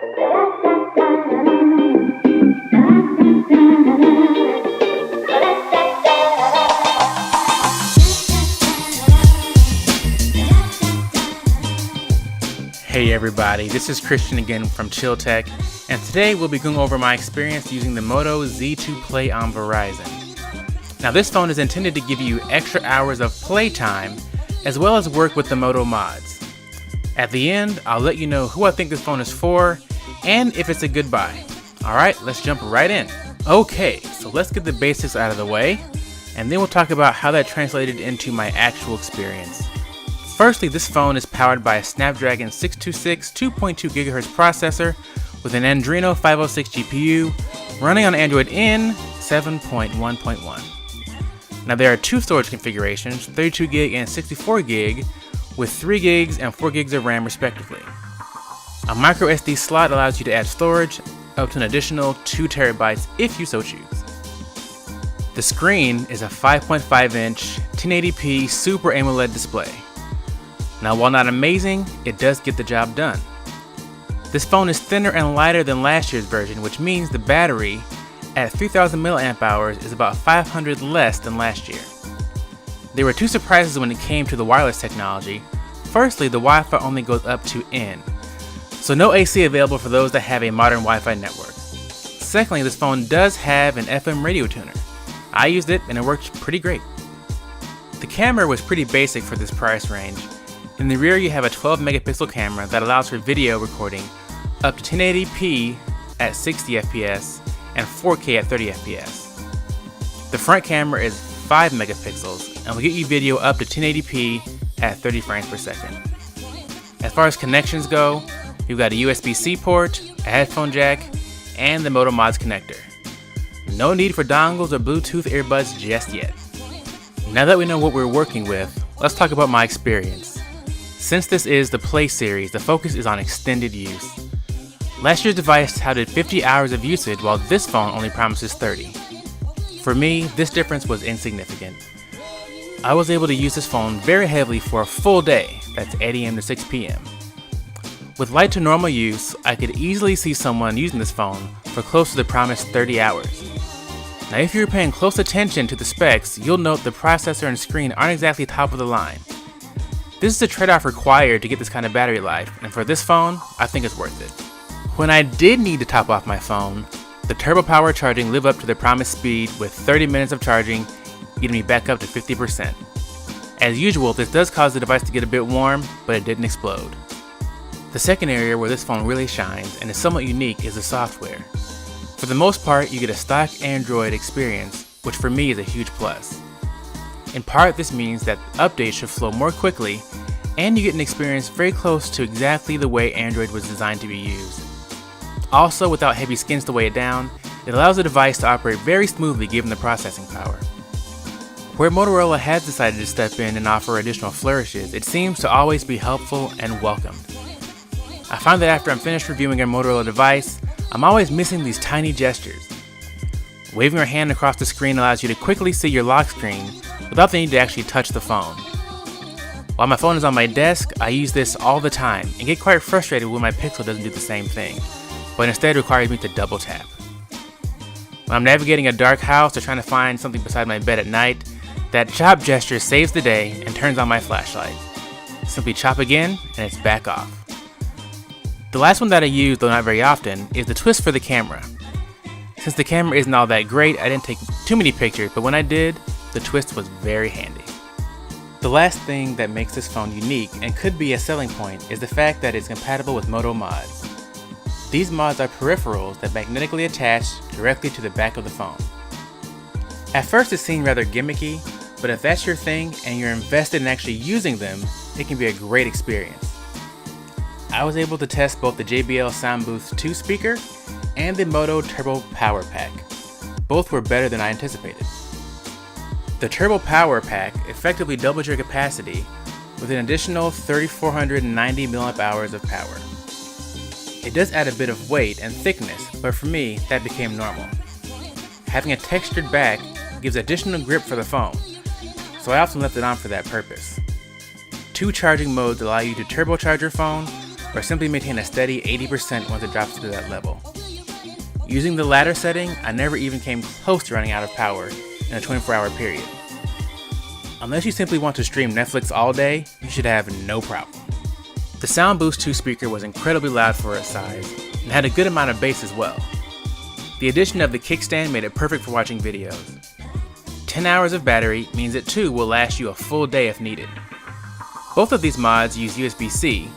Hey everybody, this is Christian again from Chill Tech, and today we'll be going over my experience using the Moto Z2 Play on Verizon. Now this phone is intended to give you extra hours of playtime, as well as work with the Moto mods. At the end, I'll let you know who I think this phone is for, and if it's a good buy. Alright, let's jump right in. Okay, so let's get the basics out of the way, and then we'll talk about how that translated into my actual experience. Firstly, this phone is powered by a Snapdragon 626 2.2 GHz processor with an Adreno 506 GPU running on Android N 7.1.1. Now there are two storage configurations, 32GB and 64GB, with 3GB and 4GB of RAM respectively. A micro SD slot allows you to add storage up to an additional 2TB if you so choose. The screen is a 5.5-inch 1080p Super AMOLED display. Now while not amazing, it does get the job done. This phone is thinner and lighter than last year's version, which means the battery at 3000 mAh is about 500 less than last year. There were two surprises when it came to the wireless technology. Firstly, the Wi-Fi only goes up to N, so no AC available for those that have a modern Wi-Fi network. Secondly, this phone does have an FM radio tuner. I used it and it worked pretty great. The camera was pretty basic for this price range. In the rear you have a 12 megapixel camera that allows for video recording up to 1080p at 60 FPS and 4K at 30 FPS. The front camera is 5 megapixels and will get you video up to 1080p at 30 frames per second. As far as connections go, you've got a USB-C port, a headphone jack, and the Moto Mods connector. No need for dongles or Bluetooth earbuds just yet. Now that we know what we're working with, let's talk about my experience. Since this is the Play series, the focus is on extended use. Last year's device touted 50 hours of usage while this phone only promises 30. For me, this difference was insignificant. I was able to use this phone very heavily for a full day, that's 8 AM to 6 PM. With light to normal use, I could easily see someone using this phone for close to the promised 30 hours. Now if you're paying close attention to the specs, you'll note the processor and screen aren't exactly top of the line. This is a trade-off required to get this kind of battery life, and for this phone, I think it's worth it. When I did need to top off my phone, the turbo power charging lived up to the promised speed with 30 minutes of charging, getting me back up to 50%. As usual, this does cause the device to get a bit warm, but it didn't explode. The second area where this phone really shines and is somewhat unique is the software. For the most part, you get a stock Android experience, which for me is a huge plus. In part, this means that updates should flow more quickly, and you get an experience very close to exactly the way Android was designed to be used. Also, without heavy skins to weigh it down, it allows the device to operate very smoothly given the processing power. Where Motorola has decided to step in and offer additional flourishes, it seems to always be helpful and welcomed. I find that after I'm finished reviewing a Motorola device, I'm always missing these tiny gestures. Waving your hand across the screen allows you to quickly see your lock screen without the need to actually touch the phone. While my phone is on my desk, I use this all the time and get quite frustrated when my Pixel doesn't do the same thing, but instead requires me to double tap. When I'm navigating a dark house or trying to find something beside my bed at night, that chop gesture saves the day and turns on my flashlight. Simply chop again and it's back off. The last one that I use, though not very often, is the twist for the camera. Since the camera isn't all that great, I didn't take too many pictures, but when I did, the twist was very handy. The last thing that makes this phone unique and could be a selling point is the fact that it's compatible with Moto mods. These mods are peripherals that magnetically attach directly to the back of the phone. At first it seemed rather gimmicky, but if that's your thing and you're invested in actually using them, it can be a great experience. I was able to test both the JBL Soundboost 2 speaker and the Moto Turbo Power Pack. Both were better than I anticipated. The Turbo Power Pack effectively doubles your capacity with an additional 3490 mAh of power. It does add a bit of weight and thickness, but for me, that became normal. Having a textured back gives additional grip for the phone, so I often left it on for that purpose. Two charging modes allow you to turbocharge your phone, or simply maintain a steady 80% once it drops to that level. Using the latter setting, I never even came close to running out of power in a 24-hour period. Unless you simply want to stream Netflix all day, you should have no problem. The Sound Boost 2 speaker was incredibly loud for its size, and had a good amount of bass as well. The addition of the kickstand made it perfect for watching videos. 10 hours of battery means it too will last you a full day if needed. Both of these mods use USB-C,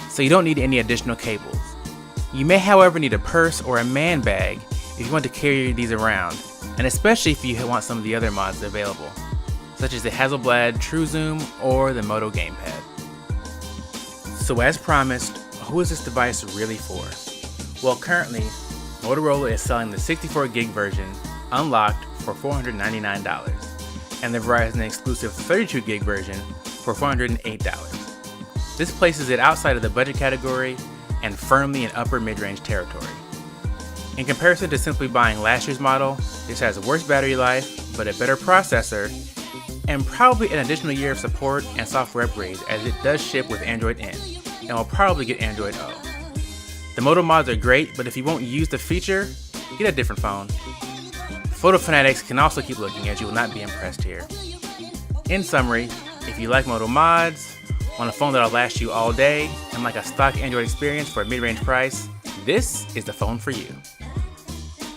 so you don't need any additional cables. You may however need a purse or a man bag if you want to carry these around, and especially if you want some of the other mods available, such as the Hasselblad True Zoom or the Moto Gamepad. So as promised, who is this device really for? Well, currently, Motorola is selling the 64 gig version unlocked for $499, and the Verizon exclusive 32 gig version for $408. This places it outside of the budget category and firmly in upper mid-range territory. In comparison to simply buying last year's model, this has a worse battery life, but a better processor, and probably an additional year of support and software upgrades as it does ship with Android N, and will probably get Android O. The Moto mods are great, but if you won't use the feature, get a different phone. Photo fanatics can also keep looking as you will not be impressed here. In summary, if you like Moto mods, want a phone that'll last you all day, and like a stock Android experience for a mid-range price, this is the phone for you.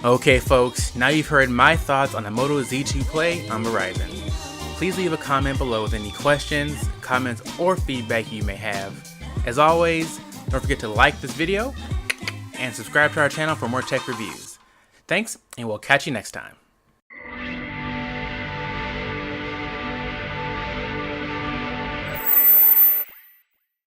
Okay folks, now you've heard my thoughts on the Moto Z2 Play on Verizon. Please leave a comment below with any questions, comments, or feedback you may have. As always, don't forget to like this video and subscribe to our channel for more tech reviews. Thanks, and we'll catch you next time.